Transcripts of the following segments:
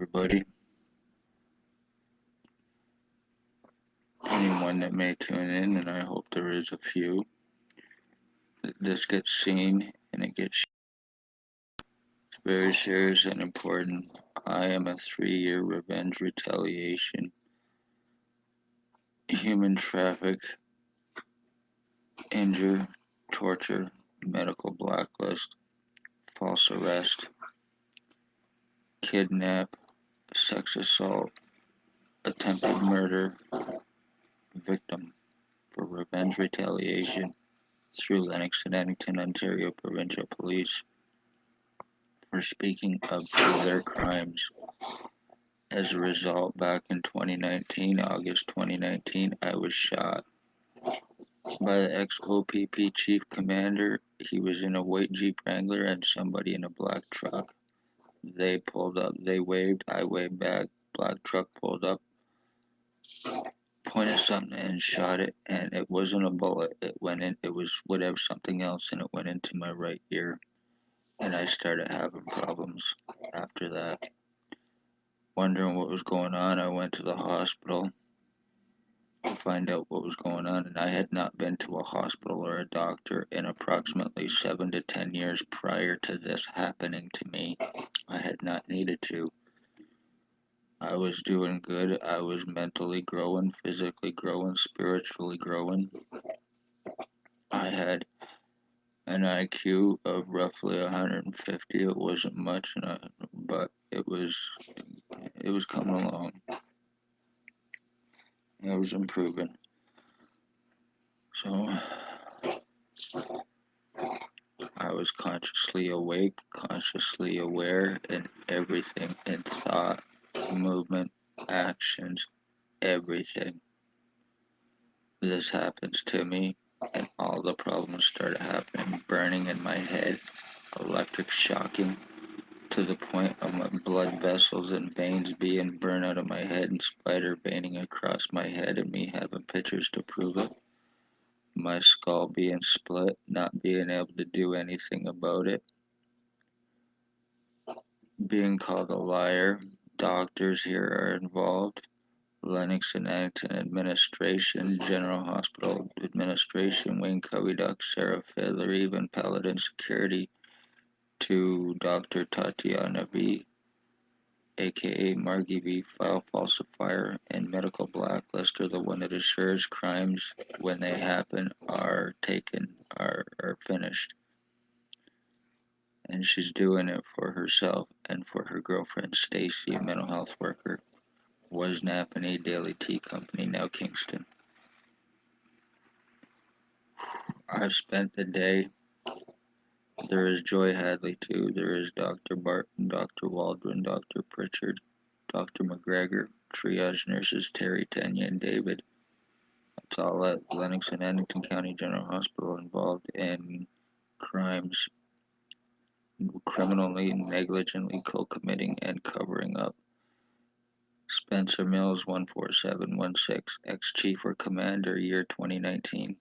everybody. Anyone that may tune in, and I hope there is a few. This gets seen and it gets it's very serious and important. I am a 3-year revenge retaliation, human traffic, injure, torture, medical blacklist, false arrest, kidnap, sex assault, attempted murder victim for revenge retaliation through Lennox and Addington, Ontario provincial police for speaking of their crimes. As a result, back in 2019, August 2019, I was shot by the ex-OPP chief commander. He was in a white Jeep Wrangler and somebody in a black truck. They pulled up, they waved, I waved back. Black truck pulled up, pointed something and shot it, and it wasn't a bullet. It went in, it was whatever, something else, and it went into my right ear. And I started having problems after that. Wondering what was going on, I went to the hospital to find out what was going on, and I had not been to a hospital or a doctor in approximately 7 to 10 years prior to this happening to me. I had not needed to. I was doing good. I was mentally growing, physically growing, spiritually growing. I had an IQ of roughly 150. It wasn't much, but it was coming along. It was improving. So I was consciously awake, consciously aware in everything, in thought, movement, actions, everything. This happens to me, and all the problems started happening, burning in my head, electric shocking, to the point of my blood vessels and veins being burned out of my head and spider veining across my head, and me having pictures to prove it. My skull being split, not being able to do anything about it. Being called a liar. Doctors here are involved. Lennox and Addington Administration, General Hospital Administration, Wayne Covey Doc, Sarah Fiddler, even Paladin Security, to Dr. Tatiana V, aka Margie V, file falsifier, and medical blacklister, the one that assures crimes when they happen are finished. And she's doing it for herself and for her girlfriend Stacy, a mental health worker. Was Napanee Daily Tea Company, now Kingston. I've spent the day. There is Joy Hadley too. There is Dr. Barton, Dr. Waldron, Dr. Pritchard, Dr. McGregor, triage nurses Terry, Tanya, and David. That's all at Lennox and Addington County General Hospital involved in crimes, criminally, negligently co-committing and covering up. Spencer Mills, 14716, ex-chief or commander, year 2019.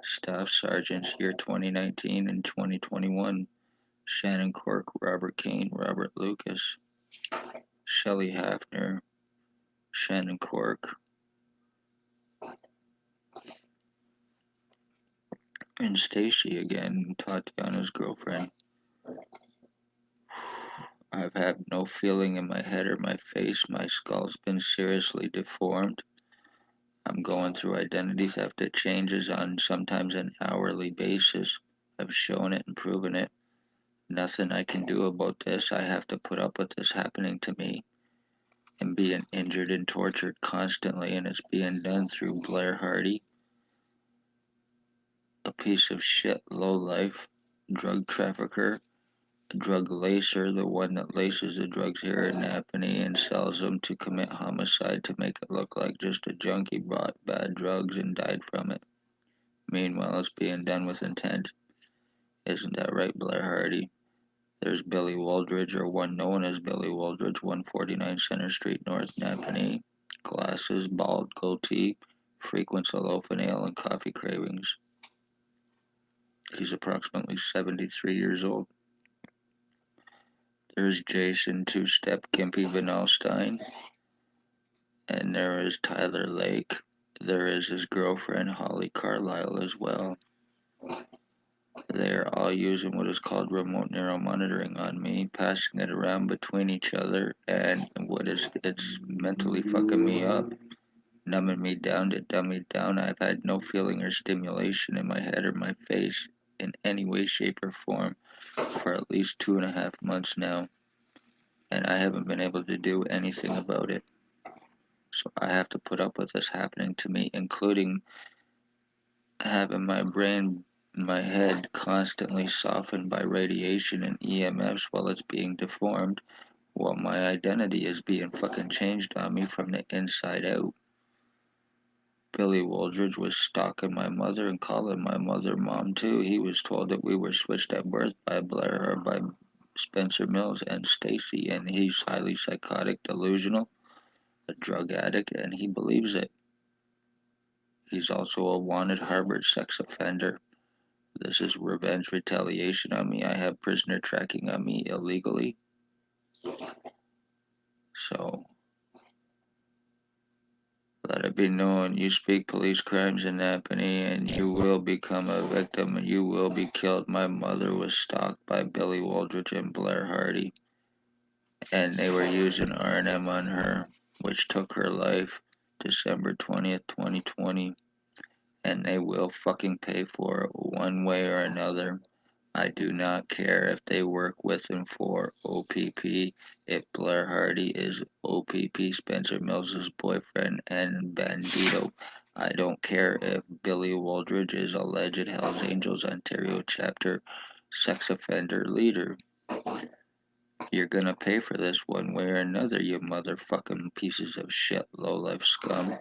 Staff sergeants, year 2019 and 2021. Shannon Cork, Robert Kane, Robert Lucas. Shelley Hafner, Shannon Cork. And Stacy again, Tatiana's girlfriend. I've had no feeling in my head or my face. My skull's been seriously deformed. I'm going through identity theft that changes on sometimes an hourly basis. I've shown it and proven it. Nothing I can do about this. I have to put up with this happening to me and being injured and tortured constantly, and it's being done through Blair Hardy, a piece of shit lowlife, drug trafficker, drug lacer, the one that laces the drugs here in Napanee and sells them to commit homicide to make it look like just a junkie bought bad drugs and died from it. Meanwhile, it's being done with intent. Isn't that right, Blair Hardy? There's Billy Waldridge, or one known as Billy Waldridge, 149 Center Street, North Napanee. Glasses, bald goatee, frequents a loaf of ale and coffee cravings. He's approximately 73 years old. There's Jason Two-Step Gimpy Vinalstein, and there is Tyler Lake. There is his girlfriend Holly Carlisle as well. They are all using what is called remote neuromonitoring on me, passing it around between each other, and it's mentally fucking me up, numbing me down to dumb me down. I've had no feeling or stimulation in my head or my face in any way, shape, or form for at least 2.5 months now, and I haven't been able to do anything about it. So I have to put up with this happening to me, including having my brain, my head constantly softened by radiation and EMFs while it's being deformed, while my identity is being fucking changed on me from the inside out. Billy Wooldridge was stalking my mother and calling my mother mom too. He was told that we were switched at birth by Blair or by Spencer Mills and Stacy, and he's highly psychotic, delusional, a drug addict, and he believes it. He's also a wanted Harvard sex offender. This is revenge retaliation on me. I have prisoner tracking on me illegally. So let it be known, you speak police crimes in Napanee and you will become a victim and you will be killed. My mother was stalked by Billy Waldridge and Blair Hardy, and they were using R&M on her, which took her life December 20th, 2020, and they will fucking pay for it one way or another. I do not care if they work with and for OPP. If Blair Hardy is OPP Spencer Mills's boyfriend and bandito, I don't care if Billy Waldridge is alleged Hells Angels Ontario chapter sex offender leader. You're gonna pay for this one way or another, you motherfucking pieces of shit, low-life scum.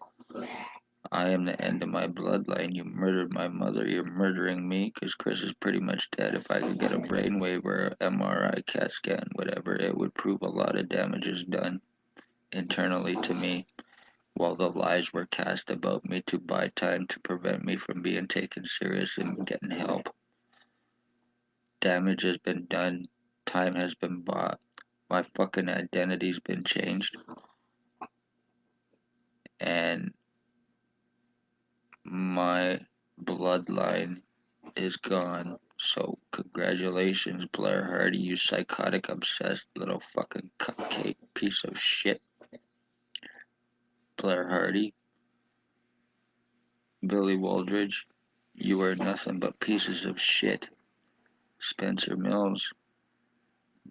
I am the end of my bloodline. You murdered my mother. You're murdering me because Chris is pretty much dead. If I could get a brainwave or MRI, CAT scan, whatever, it would prove a lot of damage is done internally to me while the lies were cast about me to buy time to prevent me from being taken serious and getting help. Damage has been done. Time has been bought. My fucking identity's been changed. And my bloodline is gone. So congratulations, Blair Hardy, you psychotic, obsessed little fucking cupcake piece of shit. Blair Hardy, Billy Waldridge, you are nothing but pieces of shit. Spencer Mills,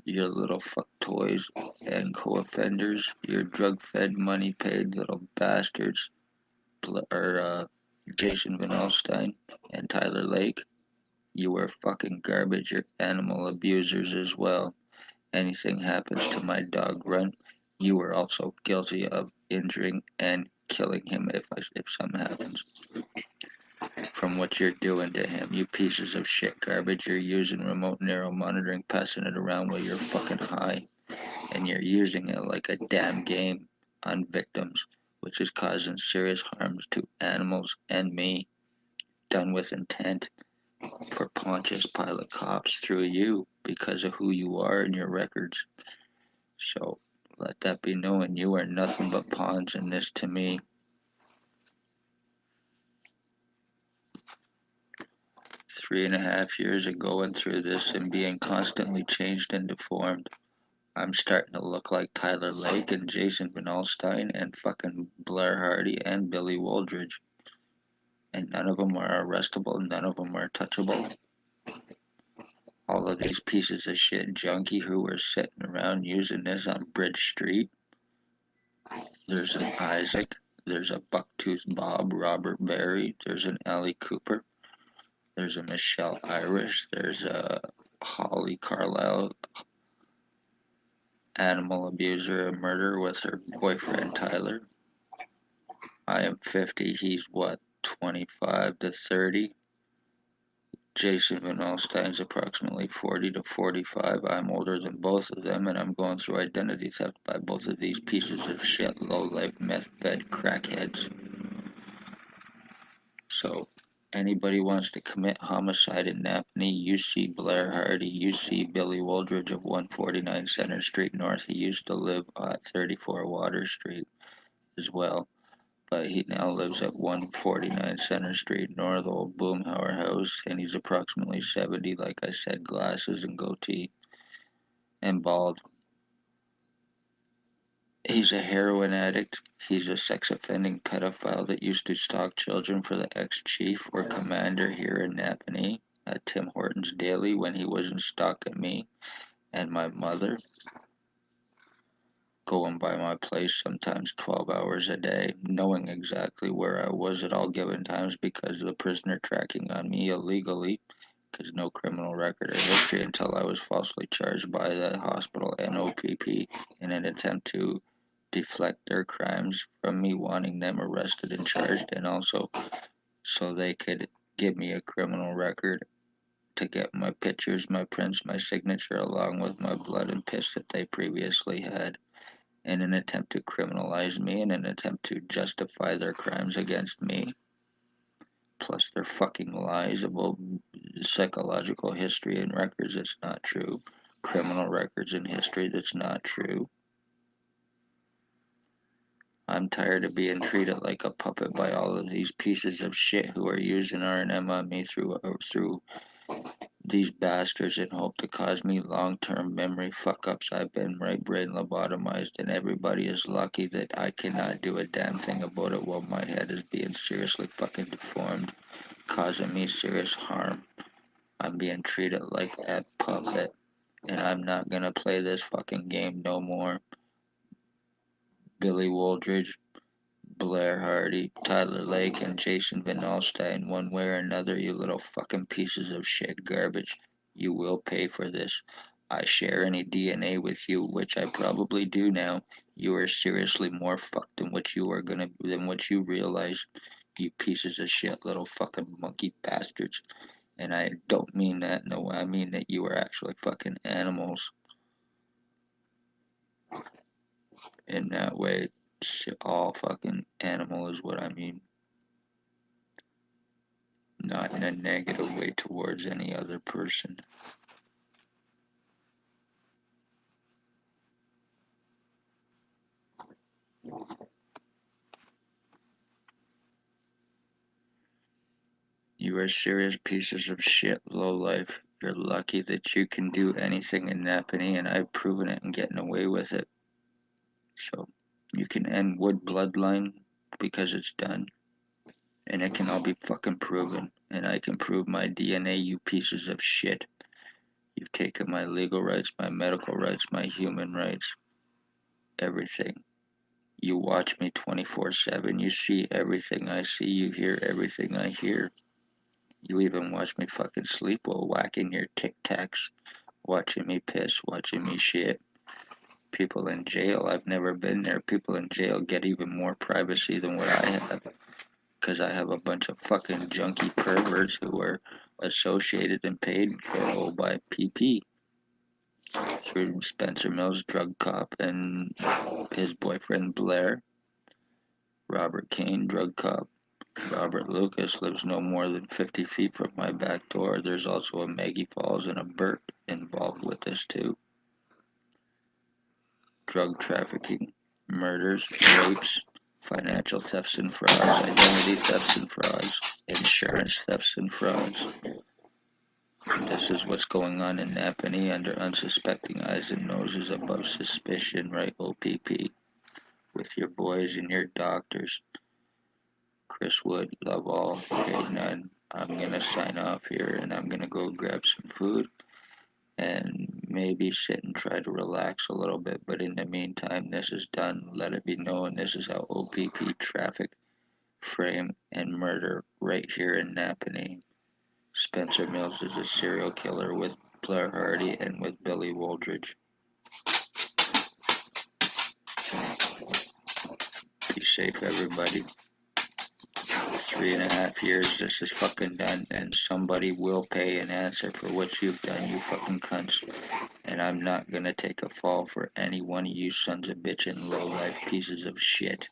your little fuck toys and co-offenders, your drug-fed, money-paid little bastards. Jason Van Alstyne and Tyler Lake, you are fucking garbage. You're animal abusers as well. Anything happens to my dog Grunt, you are also guilty of injuring and killing him if something happens. From what you're doing to him, you pieces of shit garbage. You're using remote neural monitoring, passing it around while you're fucking high, and you're using it like a damn game on victims, which is causing serious harms to animals and me, done with intent for Pontius Pilate cops through you because of who you are and your records. So let that be known. You are nothing but pawns in this to me. 3.5 years of going through this and being constantly changed and deformed. I'm starting to look like Tyler Lake and Jason Van Alstyne and fucking Blair Hardy and Billy Waldridge. And none of them are arrestable, none of them are touchable. All of these pieces of shit junkie who were sitting around using this on Bridge Street. There's an Isaac, there's a Bucktooth Bob, Robert Barry, there's an Allie Cooper, there's a Michelle Irish, there's a Holly Carlisle, animal abuser, a murderer with her boyfriend Tyler. I am 50, he's what, 25 to 30? Jason Van Alstyne's approximately 40 to 45. I'm older than both of them, and I'm going through identity theft by both of these pieces of shit, low-life, meth-fed crackheads. So, Anybody wants to commit homicide in Napanee, you see Blair Hardy, you see Billy Woldridge of 149 Center Street North. He used to live at 34 Water Street as well, but he now lives at 149 Center Street North, old Boomhauer House, and he's approximately 70, like I said, glasses and goatee and bald. He's a heroin addict. He's a sex offending pedophile that used to stalk children for the ex-chief or commander here in Napanee at Tim Hortons daily when he wasn't stalking me and my mother, going by my place sometimes 12 hours a day, knowing exactly where I was at all given times because of the prisoner tracking on me illegally, because no criminal record or history until I was falsely charged by the hospital and OPP in an attempt to deflect their crimes from me wanting them arrested and charged, and also so they could give me a criminal record to get my pictures, my prints, my signature, along with my blood and piss that they previously had, in an attempt to criminalize me, in an attempt to justify their crimes against me, plus their fucking lies about psychological history and records that's not true, criminal records and history that's not true. I'm tired of being treated like a puppet by all of these pieces of shit who are using R&M on me through these bastards in hope to cause me long-term memory fuck-ups. I've been right brain lobotomized, and everybody is lucky that I cannot do a damn thing about it while my head is being seriously fucking deformed, causing me serious harm. I'm being treated like a puppet, and I'm not gonna play this fucking game no more. Billy Woldridge, Blair Hardy, Tyler Lake, and Jason Van Alstyne, one way or another, you little fucking pieces of shit garbage. You will pay for this. I share any DNA with you, which I probably do now. You are seriously more fucked than what you realize. You pieces of shit, little fucking monkey bastards. And I don't mean that, no, I mean that you are actually fucking animals. In that way, all fucking animal is what I mean. Not in a negative way towards any other person. You are serious pieces of shit, lowlife. You're lucky that you can do anything in Napanee, and I've proven it and getting away with it. So you can end Wood Bloodline because it's done. And it can all be fucking proven. And I can prove my DNA, you pieces of shit. You've taken my legal rights, my medical rights, my human rights, everything. You watch me 24/7. You see everything I see. You hear everything I hear. You even watch me fucking sleep while whacking your tic tacs, watching me piss, watching me shit. People in jail, I've never been there. People in jail get even more privacy than what I have. Because I have a bunch of fucking junky perverts who are associated and paid for all by PP through Spencer Mills, drug cop, and his boyfriend Blair, Robert Kane, drug cop. Robert Lucas lives no more than 50 feet from my back door. There's also a Maggie Falls and a Burt involved with this too. Drug trafficking, murders, rapes, financial thefts and frauds, identity thefts and frauds, insurance thefts and frauds. This is what's going on in Napanee under unsuspecting eyes and noses above suspicion, right, OPP? With your boys and your doctors. Chris Wood, love all, hate none. I'm gonna sign off here and I'm gonna go grab some food and maybe sit and try to relax a little bit. But in the meantime, this is done. Let it be known this is how OPP traffic, frame, and murder right here in Napanee. Spencer Mills is a serial killer with Blair Hardy and with Billy Woldridge. Be safe, everybody. 3.5 years, this is fucking done, and somebody will pay an answer for what you've done, you fucking cunts. And I'm not gonna take a fall for any one of you sons of bitch and low life pieces of shit.